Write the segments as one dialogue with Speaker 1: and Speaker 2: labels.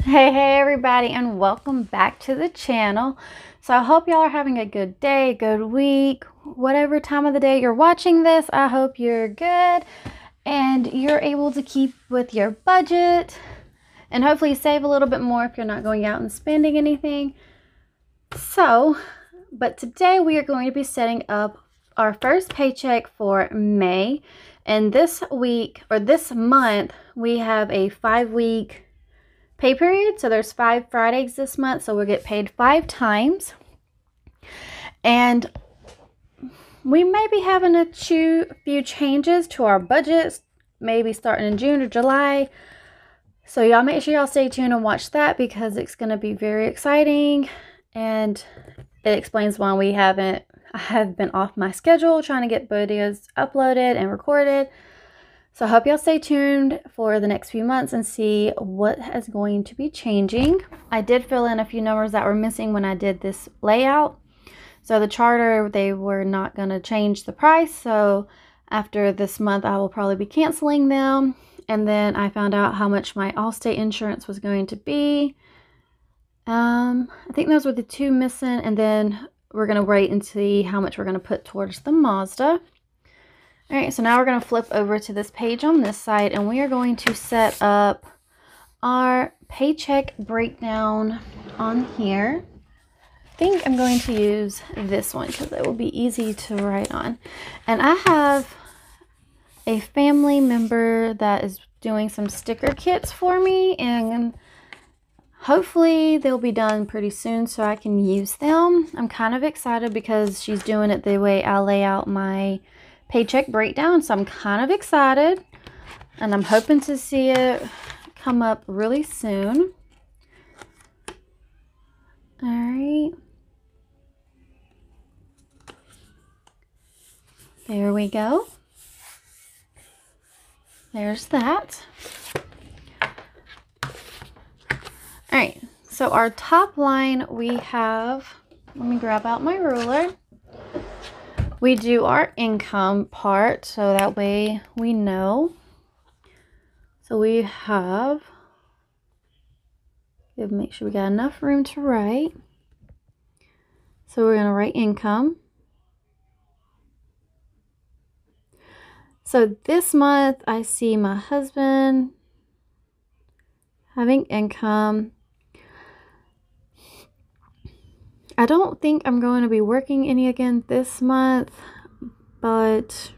Speaker 1: Hey everybody, and welcome back to the channel. So I hope y'all are having a good day, good week, whatever time of the day you're watching this. I hope you're good and you're able to keep with your budget and hopefully save a little bit more if you're not going out and spending anything. But today we are going to be setting up our first paycheck for May. And this week, or this month, we have a 5-week pay period. So there's 5 Fridays this month, so we'll get paid 5 times. And we may be having a few changes to our budgets, maybe starting in June or July. So y'all make sure y'all stay tuned and watch that because it's going to be very exciting. And it explains why I have been off my schedule trying to get videos uploaded and recorded. So I hope y'all stay tuned for the next few months and see what is going to be changing. I did fill in a few numbers that were missing when I did this layout. So the charter, they were not going to change the price. So after this month, I will probably be canceling them. And then I found out how much my Allstate insurance was going to be. I think those were the 2 missing. And then we're going to wait and see how much we're going to put towards the Mazda. All right, so now we're going to flip over to this page on this side, and we are going to set up our paycheck breakdown on here. I think I'm going to use this one because it will be easy to write on. And I have a family member that is doing some sticker kits for me, and hopefully they'll be done pretty soon so I can use them. I'm kind of excited because she's doing it the way I lay out my paycheck breakdown, so I'm kind of excited and I'm hoping to see it come up really soon. All right, there we go. There's that. All right, so our top line, we have, let me grab out my ruler. We do our income part, so that way we know. So we have, make sure we got enough room to write. So we're going to write income. So this month I see my husband having income. I don't think I'm going to be working any again this month, but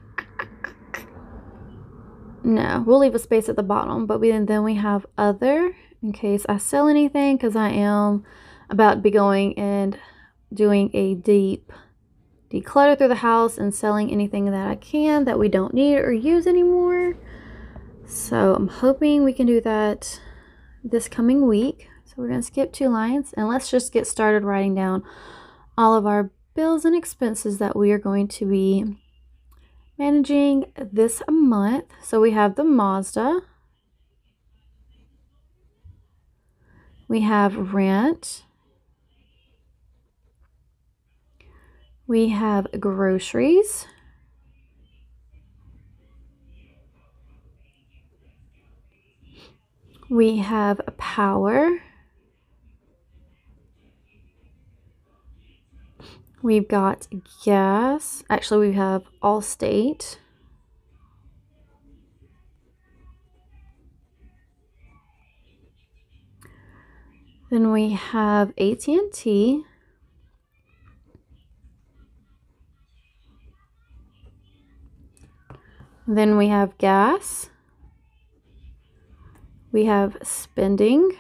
Speaker 1: no, we'll leave a space at the bottom. But then we have other in case I sell anything, because I am about to be going and doing a deep declutter through the house and selling anything that I can that we don't need or use anymore. So I'm hoping we can do that this coming week. So we're going to skip 2 lines and let's just get started writing down all of our bills and expenses that we are going to be managing this month. So we have the Mazda. We have rent. We have groceries. We have power. We've got gas. Actually, we have Allstate. Then we have AT&T. Then we have gas. We have spending.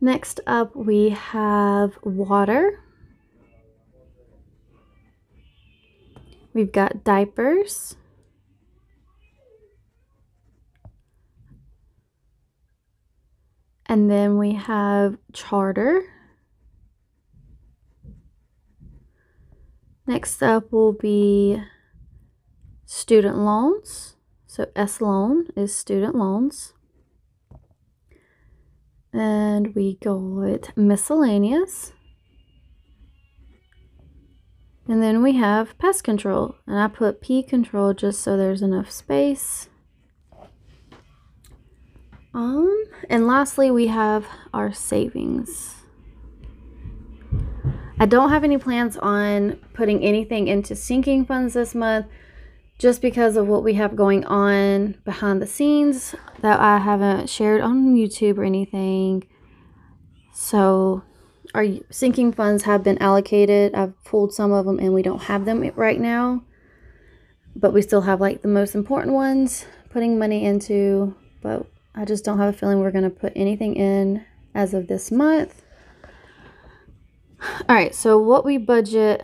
Speaker 1: Next up, we have water. We've got diapers. And then we have charter. Next up will be student loans. So S loan is student loans. And we got miscellaneous. And then we have pest control, and I put P control just so there's enough space. And lastly, we have our savings. I don't have any plans on putting anything into sinking funds this month, just because of what we have going on behind the scenes that I haven't shared on YouTube or anything. So our sinking funds have been allocated. I've pulled some of them and we don't have them right now, but we still have like the most important ones putting money into, but I just don't have a feeling we're going to put anything in as of this month. All right, so what we budget,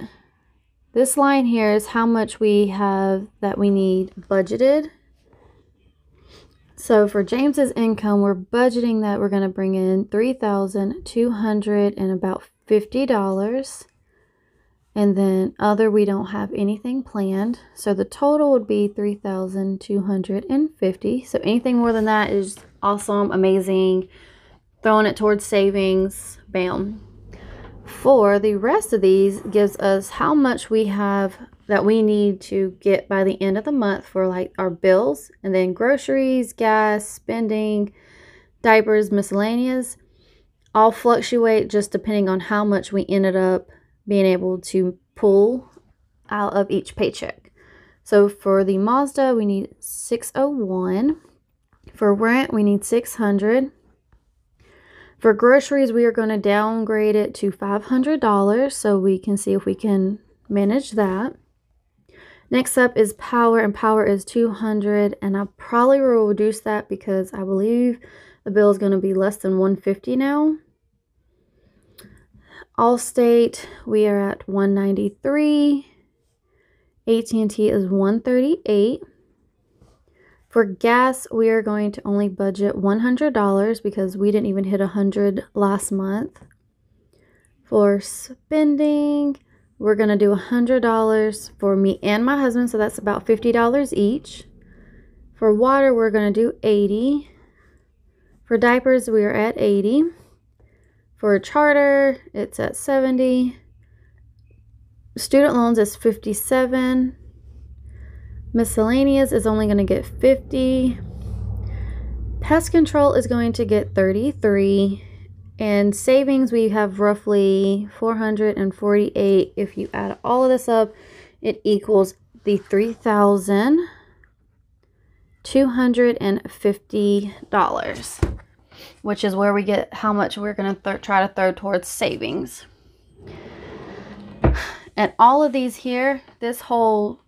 Speaker 1: this line here is how much we have that we need budgeted. So for James's income, we're budgeting that we're going to bring in $3,250. And then other, we don't have anything planned. So the total would be $3,250. So anything more than that is awesome, amazing. Throwing it towards savings, bam. For the rest of these gives us how much we have that we need to get by the end of the month for like our bills, and then groceries, gas, spending, diapers, miscellaneous, all fluctuate just depending on how much we ended up being able to pull out of each paycheck. So for the Mazda, we need $601. For rent, we need $600. For groceries, we are going to downgrade it to $500 so we can see if we can manage that. Next up is power, and power is $200, and I probably will reduce that because I believe the bill is going to be less than $150 now. Allstate, we are at $193. AT&T is $138. For gas, we are going to only budget $100 because we didn't even hit $100 last month. For spending, we're going to do $100 for me and my husband, so that's about $50 each. For water, we're going to do $80. For diapers, we are at $80. For a charter, it's at $70. Student loans is $57. Miscellaneous is only going to get $50. Pest control is going to get $33. And savings, we have roughly $448. If you add all of this up, it equals the $3,250, which is where we get how much we're going to try to throw towards savings. And all of these here, this whole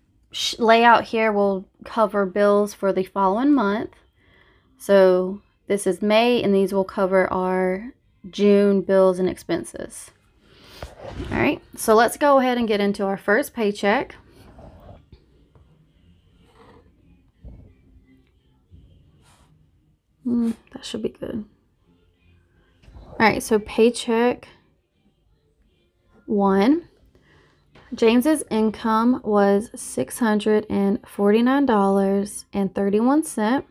Speaker 1: layout here will cover bills for the following month. So this is May, and these will cover our June bills and expenses. All right, so let's go ahead and get into our first paycheck. That should be good. All right, so paycheck 1. James's income was $649.31.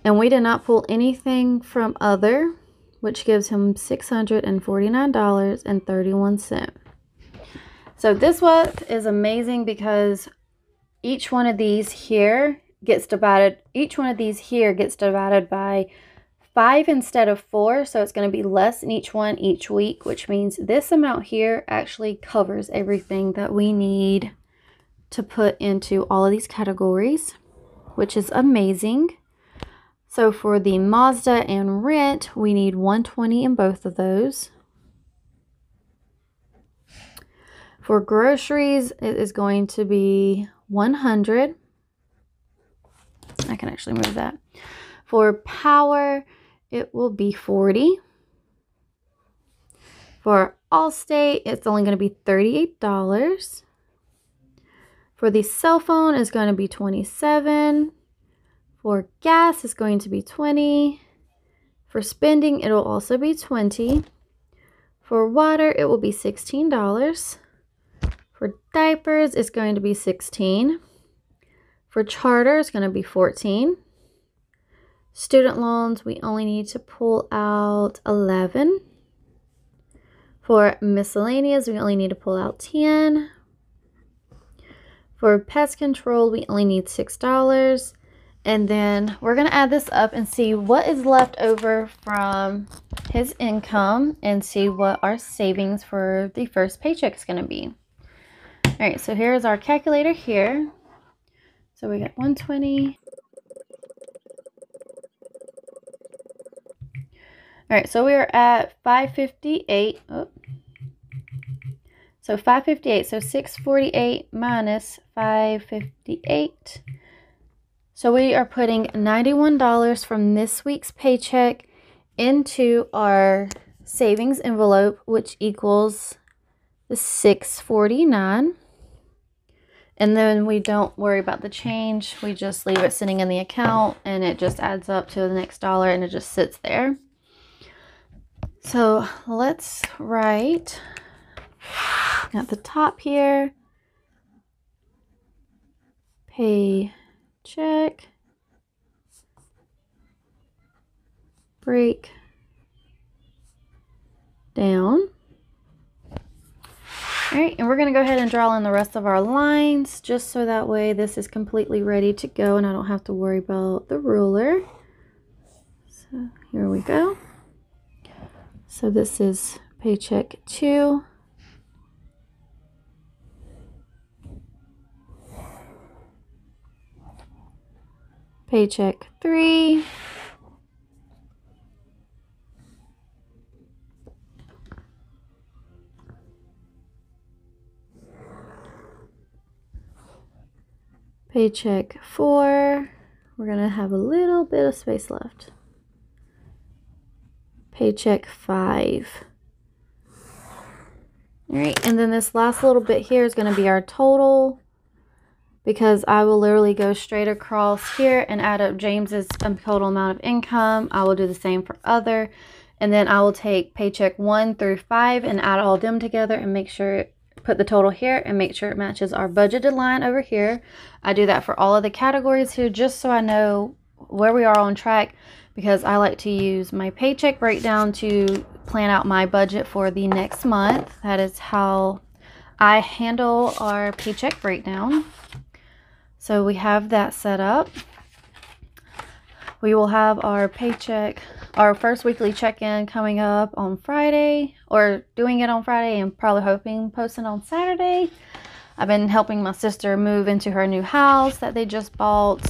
Speaker 1: And we did not pull anything from other, which gives him $649.31. So this one is amazing because each one of these here gets divided, by 5 instead of 4, so it's going to be less in each one each week, which means this amount here actually covers everything that we need to put into all of these categories, which is amazing. So for the Mazda and rent, we need $120 in both of those. For groceries, it is going to be $100. I can actually move that. For power, it will be $40. For Allstate, it's only going to be $38. For the cell phone, it's going to be $27. For gas, it's going to be $20. For spending, it will also be $20. For water, it will be $16. For diapers, it's going to be $16. For charter, it's going to be $14. Student loans, we only need to pull out $11. For miscellaneous, we only need to pull out 10. For pest control, we only need $6. And then we're going to add this up and see what is left over from his income and see what our savings for the first paycheck is going to be. All right, so here's our calculator here. So we got 120. All right, so we are at 558. Oh. So 558, so 648 minus 558. So we are putting $91 from this week's paycheck into our savings envelope, which equals the $649. And then we don't worry about the change. We just leave it sitting in the account and it just adds up to the next dollar and it just sits there. So let's write at the top here, paycheck break down. All right, and we're going to go ahead and draw in the rest of our lines just so that way this is completely ready to go and I don't have to worry about the ruler. So here we go. So this is paycheck 2. Paycheck 3. Paycheck 4. We're going to have a little bit of space left. Paycheck 5. All right, and then this last little bit here is going to be our total, because I will literally go straight across here and add up James's total amount of income. I will do the same for other, and then I will take paycheck 1 through 5 and add all of them together and make sure, put the total here and make sure it matches our budgeted line over here. I do that for all of the categories here just so I know where we are on track, because I like to use my paycheck breakdown to plan out my budget for the next month. That is how I handle our paycheck breakdown. So we have that set up. We will have our paycheck, our first weekly check-in coming up on Friday, or doing it on Friday and probably hoping posting on Saturday. I've been helping my sister move into her new house that they just bought.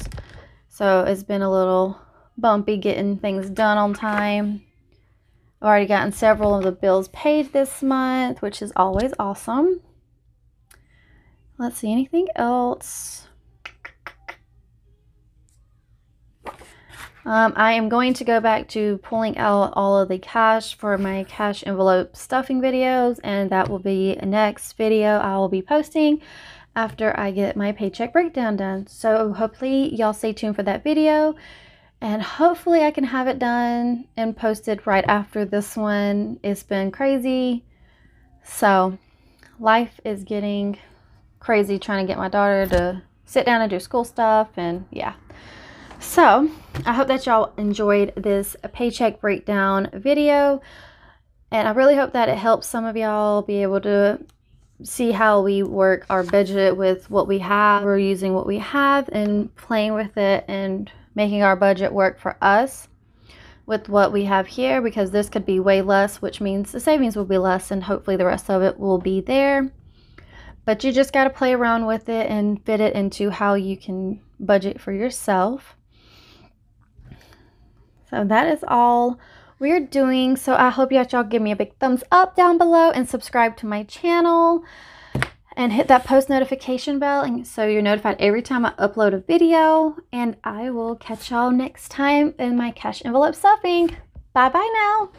Speaker 1: So it's been a little bumpy getting things done on time. I've already gotten several of the bills paid this month, which is always awesome. Let's see, anything else? I am going to go back to pulling out all of the cash for my cash envelope stuffing videos, and that will be a next video I will be posting after I get my paycheck breakdown done. So hopefully y'all stay tuned for that video, and hopefully I can have it done and posted right after this one. It's been crazy. So life is getting crazy trying to get my daughter to sit down and do school stuff, and yeah. So I hope that y'all enjoyed this paycheck breakdown video, and I really hope that it helps some of y'all be able to see how we work our budget with what we have. We're using what we have and playing with it and making our budget work for us with what we have here, because this could be way less, which means the savings will be less and hopefully the rest of it will be there. But you just got to play around with it and fit it into how you can budget for yourself. So that is all we're doing. So I hope y'all give me a big thumbs up down below and subscribe to my channel and hit that post notification bell, and so you're notified every time I upload a video. And I will catch y'all next time in my cash envelope stuffing. Bye bye now.